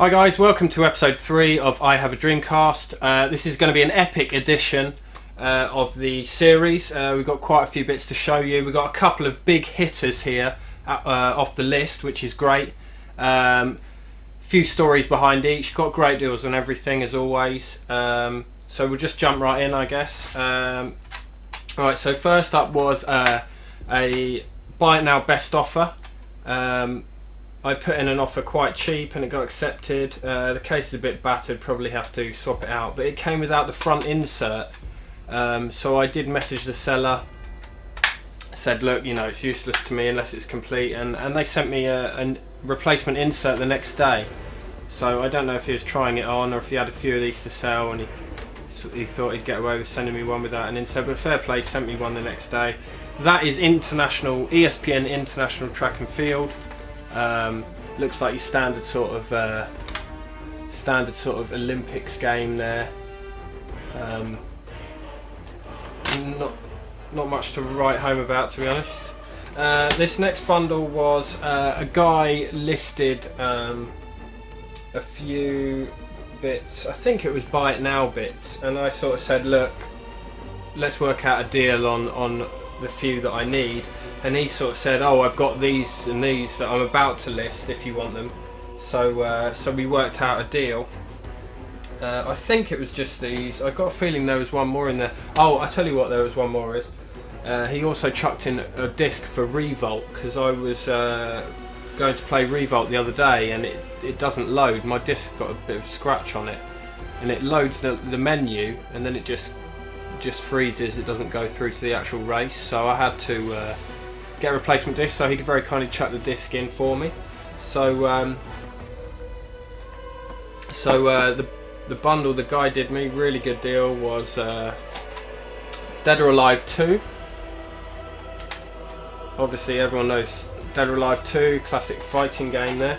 Hi guys, welcome to episode 3 of I Have a Dreamcast. This is going to be an epic edition of the series. We've got quite a few bits to show you. We've got a couple of big hitters here off the list, which is great. Few stories behind each. Got great deals on everything as always. So we'll just jump right in, I guess. Alright, so first up was a buy it now best offer. I put in an offer quite cheap and it got accepted. The case is a bit battered, probably have to swap it out, but it came without the front insert. So I did message the seller, said look, you know, it's useless to me unless it's complete, and they sent me a replacement insert the next day. So I don't know if he was trying it on or if he had a few of these to sell and he thought he'd get away with sending me one without an insert, but fair play, sent me one the next day. That is international, ESPN International Track and Field. Looks like your standard sort of Olympics game there. Not much to write home about, to be honest. This next bundle was a guy listed a few bits. I think it was buy it now bits, and I sort of said, look, let's work out a deal on the few that I need. And he sort of said, oh, I've got these and these that I'm about to list if you want them. So so we worked out a deal. I think it was just these. I got a feeling there was one more in there. Oh, I tell you what, there was one more. He also chucked in a disc for Revolt, because I was going to play Revolt the other day and it doesn't load. My disc got a bit of a scratch on it, and it loads the menu and then it just freezes. It doesn't go through to the actual race. So I had to get a replacement disc, so he could very kindly chuck the disc in for me. So the bundle the guy did me, really good deal, was Dead or Alive 2. Obviously everyone knows Dead or Alive 2, classic fighting game there.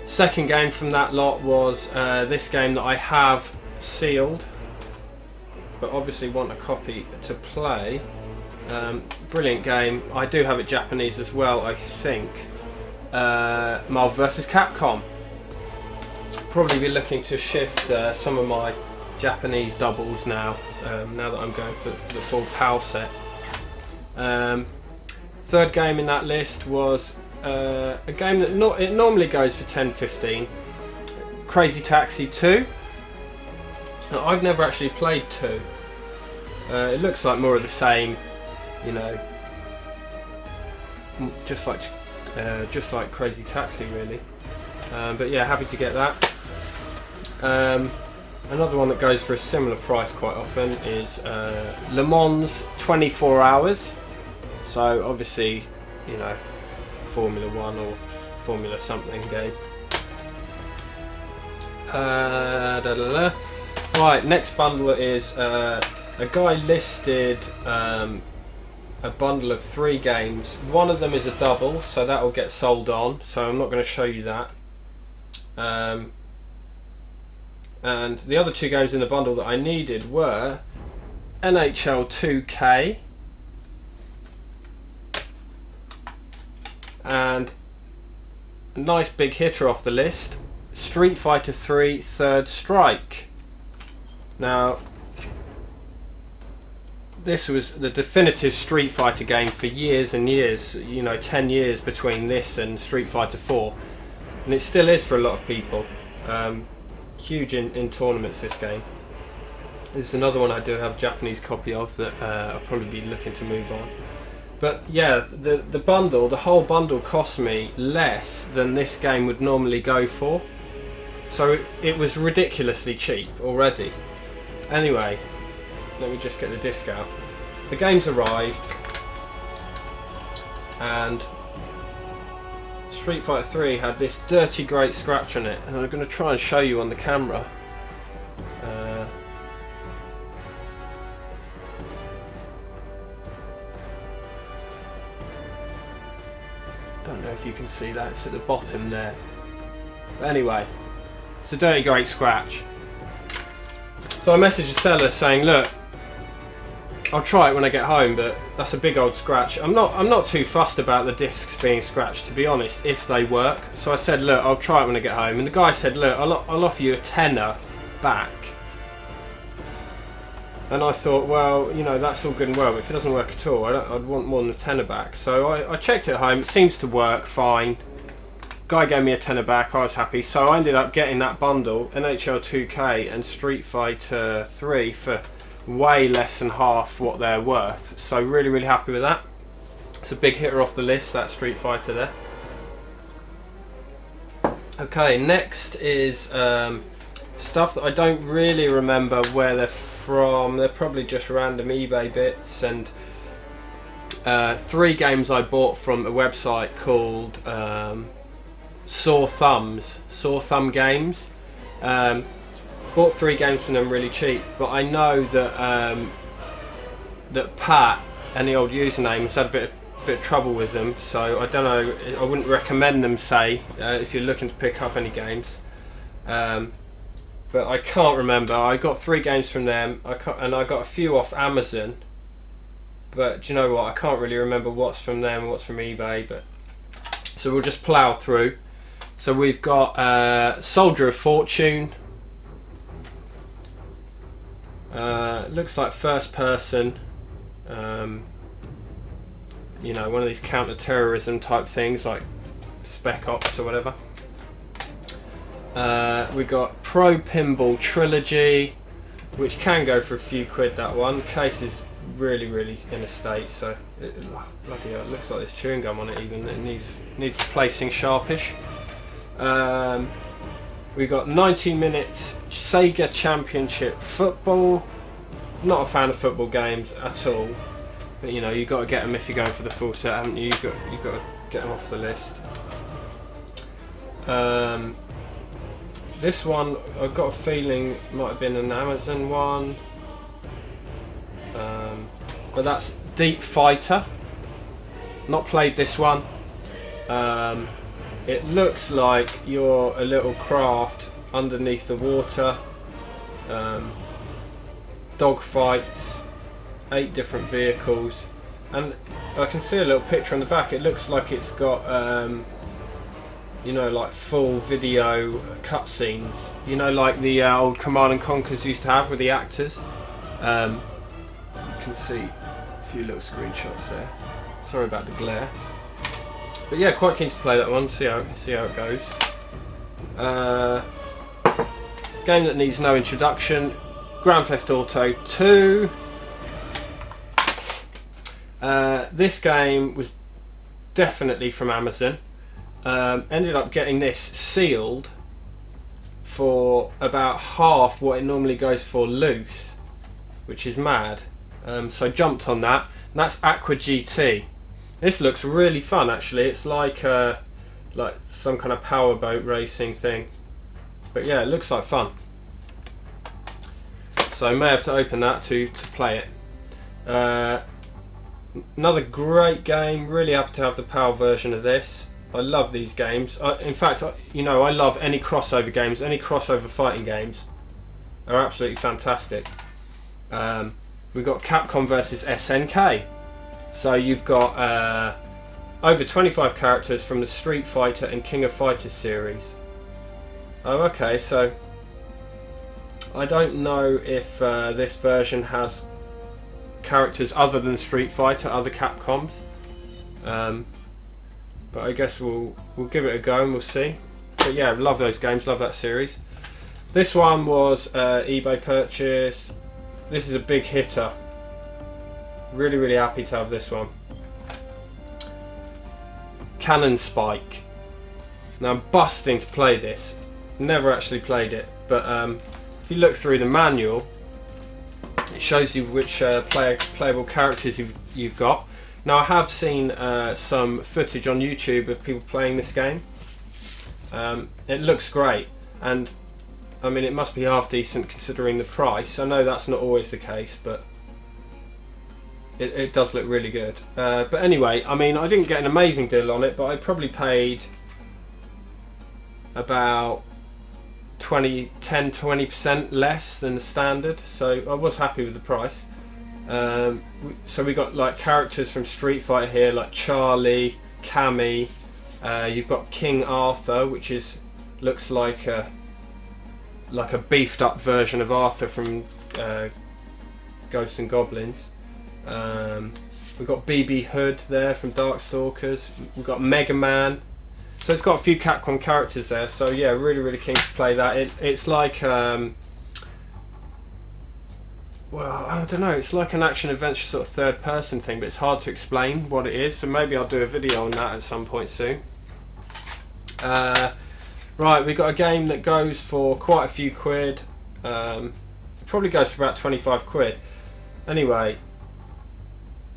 Second game from that lot was this game that I have sealed, but obviously want a copy to play. Brilliant game. I do have it Japanese as well, I think. Marvel vs. Capcom. Probably be looking to shift some of my Japanese doubles now, now that I'm going for the full PAL set. Third game in that list was a game that it normally goes for 10-15. Crazy Taxi 2. Now, I've never actually played 2. It looks like more of the same, you know, just like Crazy Taxi really. But yeah, happy to get that. Another one that goes for a similar price quite often is Le Mans 24 Hours. So obviously, you know, Formula 1 or Formula something game. Right, next bundle is a guy listed a bundle of 3 games. One of them is a double, so that will get sold on, so I'm not going to show you that. And the other 2 games in the bundle that I needed were NHL 2K and a nice big hitter off the list, Street Fighter 3 Third Strike. Now, this was the definitive Street Fighter game for years and years, you know, 10 years between this and Street Fighter 4, and it still is for a lot of people. Huge in tournaments, this game. This is another one I do have a Japanese copy of that I'll probably be looking to move on. But yeah, the whole bundle cost me less than this game would normally go for, so it was ridiculously cheap already. Anyway, let me just get the disc out. The game's arrived, and Street Fighter 3 had this dirty great scratch on it, and I'm going to try and show you on the camera. Don't know if you can see that, it's at the bottom there. But anyway, it's a dirty great scratch. So I messaged the seller saying, look, I'll try it when I get home, but that's a big old scratch. I'm not too fussed about the discs being scratched, to be honest, if they work. So I said, look, I'll try it when I get home, and the guy said, look, I'll offer you a tenner back. And I thought, well, you know, that's all good and well, but if it doesn't work at all, I'd want more than a tenner back. So I checked it at home. It seems to work fine. Guy gave me a tenner back. I was happy. So I ended up getting that bundle, NHL 2K and Street Fighter 3, for way less than half what they're worth. So really, really happy with that. It's a big hitter off the list, that Street Fighter there. Okay, next is stuff that I don't really remember where they're from. They're probably just random eBay bits, and 3 games I bought from a website called Sore Thumb Games. Bought 3 games from them really cheap, but I know that that Pat, any old username, has had a bit of trouble with them, so I don't know, I wouldn't recommend them, say, if you're looking to pick up any games. But I can't remember. I got 3 games from them, and I got a few off Amazon. But do you know what? I can't really remember what's from them and what's from eBay. But so we'll just plough through. So we've got Soldier of Fortune. Looks like first person. You know, one of these counter-terrorism type things, like Spec Ops or whatever. We got Pro Pinball Trilogy, which can go for a few quid, that one. Case is really, really in a state, so bloody hell, it looks like there's chewing gum on it even. It needs replacing sharpish. We got 90 minutes Sega Championship Football. Not a fan of football games at all, but you know, you've got to get them if you're going for the full set, haven't you? You've got to get them off the list. This one, I've got a feeling might have been an Amazon one, but that's Deep Fighter. Not played this one. It looks like you're a little craft underneath the water. Dog fights, 8 different vehicles, and I can see a little picture on the back. It looks like it's got you know, like full video cutscenes, you know, like the old Command and Conquers used to have with the actors. So you can see a few little screenshots there. Sorry about the glare, but yeah, quite keen to play that one. See how it goes. Game that needs no introduction: Grand Theft Auto 2. This game was definitely from Amazon. Ended up getting this sealed for about half what it normally goes for loose, which is mad. So jumped on that, and that's Aqua GT. This looks really fun, actually. It's like some kind of powerboat racing thing, but yeah, it looks like fun. So I may have to open that to play it. Another great game. Really happy to have the PAL version of this. I love these games. In fact, you know, I love any crossover games. Any crossover fighting games are absolutely fantastic. We've got Capcom versus SNK. So you've got over 25 characters from the Street Fighter and King of Fighters series. Oh, okay. So I don't know if this version has characters other than Street Fighter, other Capcoms. But I guess we'll give it a go and we'll see. But yeah, love those games, love that series. This one was eBay purchase. This is a big hitter. Really, really happy to have this one. Cannon Spike. Now I'm busting to play this. Never actually played it, but if you look through the manual, it shows you which playable characters you've got. Now I have seen some footage on YouTube of people playing this game. It looks great, and I mean, it must be half decent considering the price. I know that's not always the case, but it does look really good. But anyway, I mean, I didn't get an amazing deal on it, but I probably paid about 10-20% less than the standard, so I was happy with the price. So we got like characters from Street Fighter here, like Charlie, Cammy. You've got King Arthur, which looks like a beefed up version of Arthur from Ghosts and Goblins. We've got BB Hood there from Darkstalkers. We've got Mega Man. So it's got a few Capcom characters there. So yeah, really keen to play that. It's like well, I don't know. It's like an action adventure sort of third person thing, but it's hard to explain what it is. So maybe I'll do a video on that at some point soon. Right, we've got a game that goes for quite a few quid. It probably goes for about 25 quid. Anyway,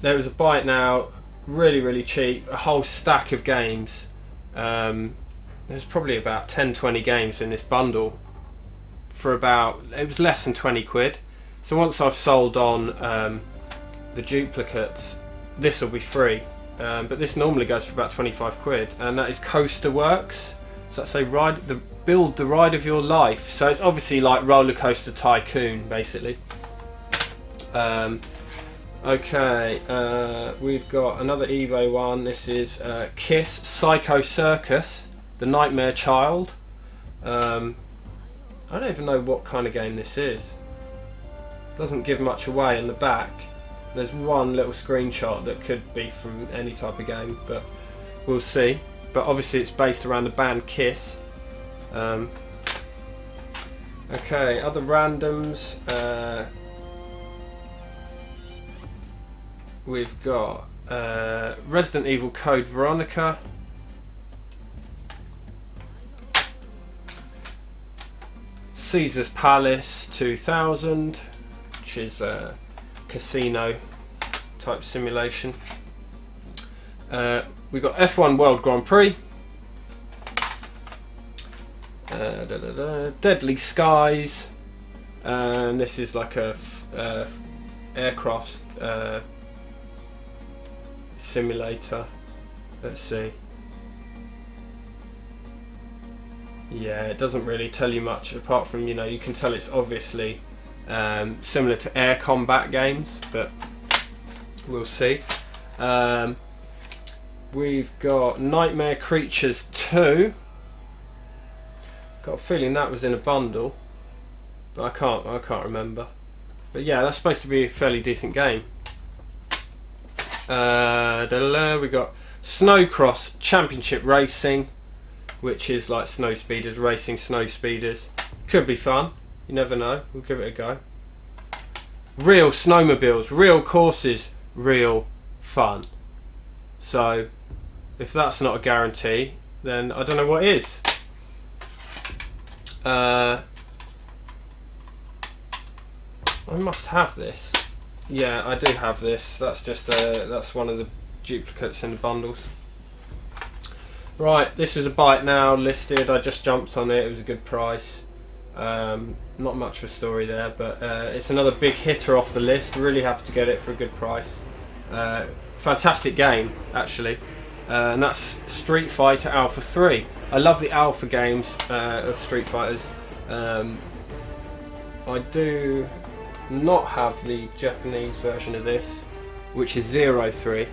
there was a buy it now, really cheap, a whole stack of games. There's probably about 10-20 games in this bundle for it was less than 20 quid. So once I've sold on the duplicates, this will be free. But this normally goes for about 25 quid, and that is Coaster Works. So that's build the ride of your life. So it's obviously like Roller Coaster Tycoon, basically. Okay, we've got another eBay one. This is Kiss Psycho Circus, The Nightmare Child. I don't even know what kind of game this is. Doesn't give much away in the back. There's one little screenshot that could be from any type of game, but we'll see. But obviously it's based around the band Kiss. Okay, other randoms. We've got Resident Evil Code Veronica. Caesar's Palace 2000, which is a casino type simulation. We've got F1 World Grand Prix. Deadly Skies. And this is like a aircraft simulator. Let's see. Yeah, it doesn't really tell you much apart from, you know, you can tell it's obviously similar to air combat games, but we'll see. We've got Nightmare Creatures 2. Got a feeling that was in a bundle, but I can't remember. But yeah, that's supposed to be a fairly decent game. We got Snowcross Championship Racing, which is like snow speeders racing snow speeders. Could be fun. You never know. We'll give it a go. Real snowmobiles, real courses, real fun. So, if that's not a guarantee, then I don't know what is. I must have this. Yeah, I do have this. That's just that's one of the duplicates in the bundles. Right, this was a buy it now listed. I just jumped on it. It was a good price. Not much of a story there, but it's another big hitter off the list. Really happy to get it for a good price. Fantastic game, actually. And that's Street Fighter Alpha 3. I love the Alpha games of Street Fighters. I do not have the Japanese version of this, which is 03.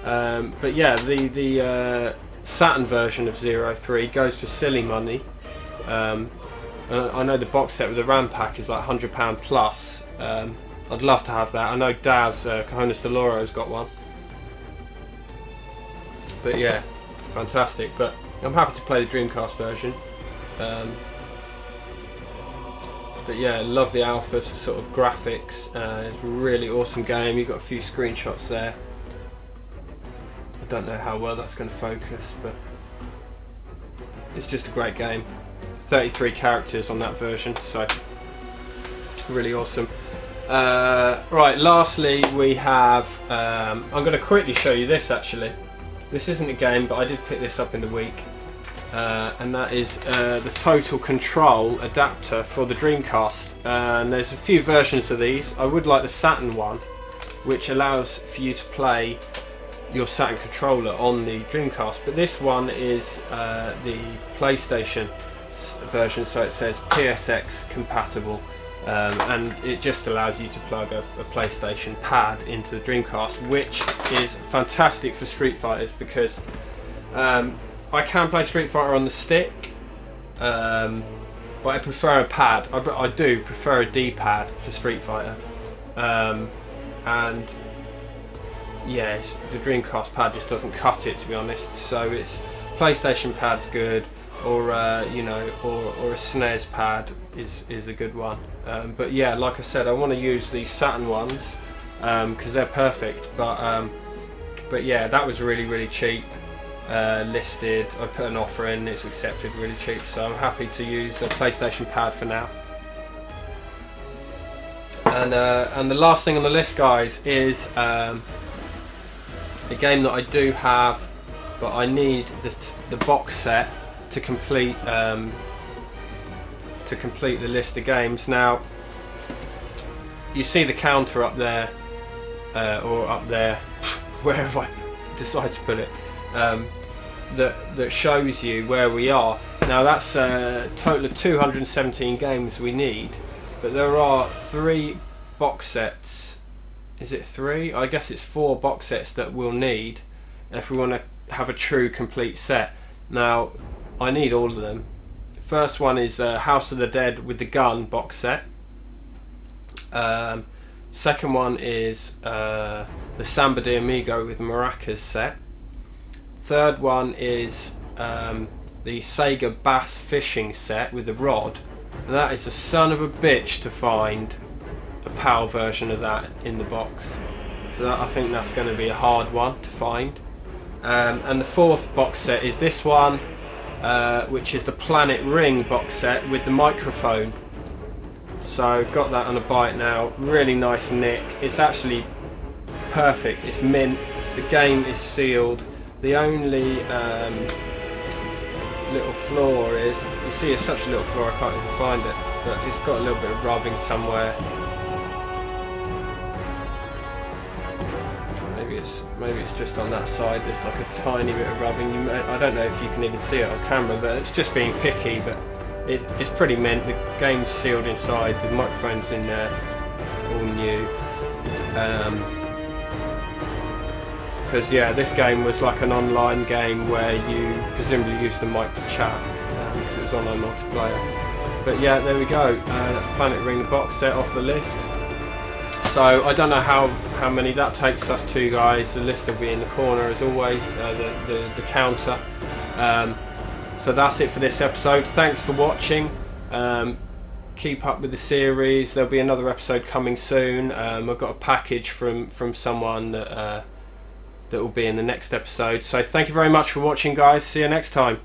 But yeah, the Saturn version of 03 goes for silly money. And I know the box set with the RAM pack is like £100 plus. I'd love to have that. I know Daz, Cajones de Loro's got one. But yeah, fantastic. But I'm happy to play the Dreamcast version. But yeah, love the Alpha sort of graphics. It's a really awesome game. You've got a few screenshots there. I don't know how well that's going to focus, but it's just a great game. 33 characters on that version, so really awesome. Right, lastly we have, I'm going to quickly show you this actually. This isn't a game, but I did pick this up in the week. And that is the Total Control adapter for the Dreamcast. And there's a few versions of these. I would like the Saturn one, which allows for you to play your Saturn controller on the Dreamcast. But this one is the PlayStation version, so it says PSX compatible and it just allows you to plug a PlayStation pad into the Dreamcast, which is fantastic for Street Fighters because I can play Street Fighter on the stick, but I prefer a pad. I do prefer a D-pad for Street Fighter, and yes, the Dreamcast pad just doesn't cut it, to be honest. So it's PlayStation pad's good, or you know, or a SNES pad is a good one. But yeah, like I said, I want to use these Saturn ones because they're perfect. But yeah, that was really cheap. Listed. I put an offer in. It's accepted really cheap. So I'm happy to use a PlayStation pad for now. And the last thing on the list, guys, is a game that I do have, but I need the box set to complete the list of games. Now, you see the counter up there, or up there, wherever I decide to put it, that shows you where we are. Now that's a total of 217 games we need, but there are 3 box sets. Is it 3? I guess it's 4 box sets that we'll need if we want to have a true complete set. Now, I need all of them. First one is House of the Dead with the gun box set. Second one is the Samba de Amigo with maracas set. Third one is the Sega Bass fishing set with the rod. And that is a son of a bitch to find a PAL version of that in the box. So I think that's going to be a hard one to find. And the 4th box set is this one, which is the Planet Ring box set with the microphone. So got that on a bite now. Really nice nick. It's actually perfect. It's mint. The game is sealed. The only little flaw is, you see it's such a little flaw I can't even find it, but it's got a little bit of rubbing somewhere. Maybe it's just on that side. There's like a tiny bit of rubbing. I don't know if you can even see it on camera, but it's just being picky. But it's pretty mint. The game's sealed inside. The microphone's in there, all new. Because yeah, this game was like an online game where you presumably use the mic to chat. Because it was online multiplayer. But yeah, there we go. That's Planet Ring, the box set, off the list. So I don't know how many that takes us to, guys. The list will be in the corner as always, the counter. So that's it for this episode. Thanks for watching. Keep up with the series. There'll be another episode coming soon. I've got a package from someone that will be in the next episode. So thank you very much for watching, guys. See you next time.